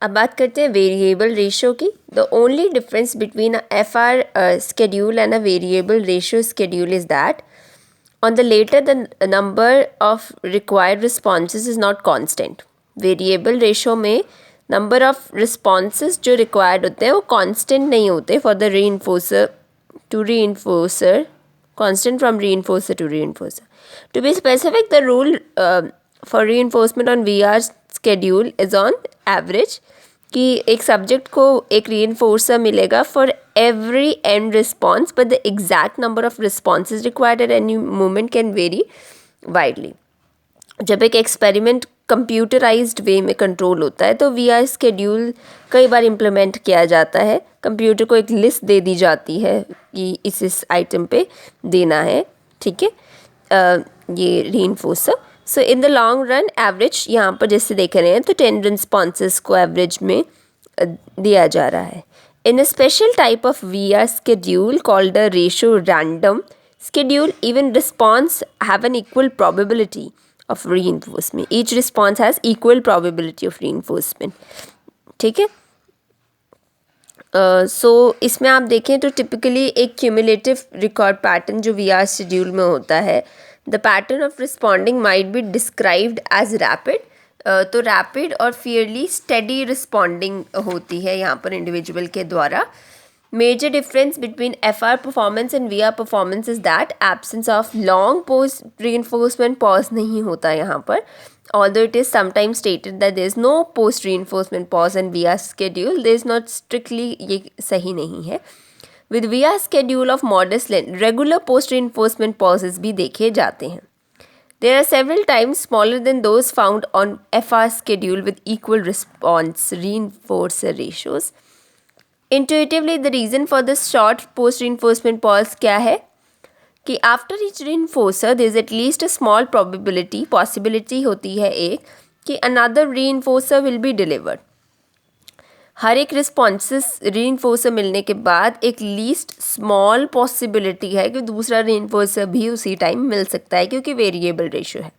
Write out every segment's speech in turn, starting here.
अब बात करते हैं वेरिएबल रेशियो की. The only difference between FR schedule and a variable ratio schedule is that on the later the number of required responses is not constant. Variable ratio में number of responses जो required होते हैं वो constant नहीं होते for the reinforcer to reinforcer, constant from reinforcer to reinforcer. To be specific, the rule for reinforcement on VR schedule is on average कि एक subject को एक reinforcer मिलेगा for every end response, but the exact number of responses required at any moment can vary widely. जब एक experiment computerised वे में control होता है तो VR स्केड्यूल कई बार इम्प्लीमेंट किया जाता है. कंप्यूटर को एक लिस्ट दे दी जाती है कि इस आइटम पे देना है, ठीक है, ये reinforcer. So in the long run average यहाँ पर जैसे देख रहे हैं तो 10 रिस्पॉन्सेस को एवरेज में दिया जा रहा है. In a special type of VR schedule called a ratio random schedule, even response have an equal probability of reinforcement. Each response has equal probability of reinforcement. ठीक है. सो इसमें आप देखें तो टिपिकली एक क्यूमुलेटिव रिकॉर्ड पैटर्न जो VR schedule में होता है, the pattern of responding might be described as rapid. तो रैपिड और फेयरली स्टेडी रिस्पॉन्डिंग होती है यहाँ पर इंडिविजुअल के द्वारा. Major difference between FR performance and VR performance is that absence of long post reinforcement pause नहीं होता यहाँ पर. Although it is sometimes stated that there is no post reinforcement pause in VR schedule, there is not strictly ये सही नहीं है. With VR schedule of modest length, regular post reinforcement pauses भी देखे जाते हैं. There are several times smaller than those found on FR schedule with equal response reinforcer ratios. Intuitively, the reason for this short post-reinforcement pause क्या है कि after each reinforcer there is at least a small possibility होती है एक कि another reinforcer will be delivered. हर एक responses reinforcer मिलने के बाद एक least small possibility है कि दूसरा reinforcer भी उसी टाइम मिल सकता है क्योंकि variable ratio है,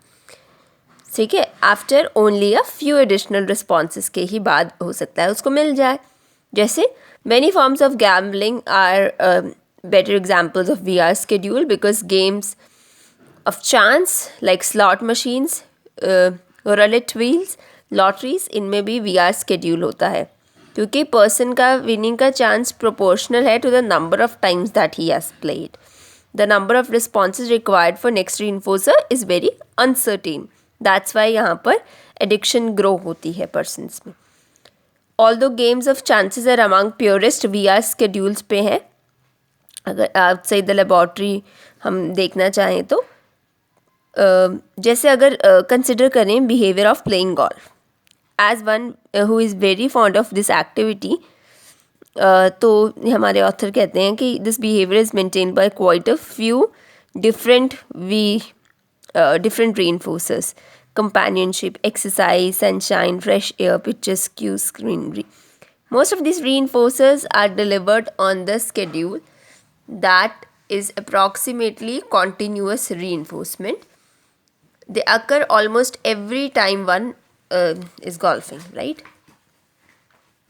ठीक है. After only a few additional responses के ही बाद हो सकता है उसको मिल जाए. जैसे many forms of gambling are better examples of VR schedule because games of chance like slot machines, roulette wheels, lotteries, इनमें भी VR schedule होता है क्योंकि पर्सन का विनिंग का चांस प्रोपोर्शनल है to the number of times that he has played. The number of responses required for next reinforcer is very uncertain. That's why यहाँ पर एडिक्शन ग्रो होती है पर्सनस में. Although games of chances are among purest VR schedules पे हैं, अगर outside the laboratory हम देखना चाहें तो जैसे अगर कंसिडर करें behavior of playing golf as one who is very fond of this activity, तो हमारे ऑथर कहते हैं कि this behavior is maintained by quite a few different reinforcers. Companionship, exercise, sunshine, fresh air, pictures, cues, greenery. Most of these reinforcers are delivered on the schedule that is approximately continuous reinforcement. They occur almost every time one is golfing, right?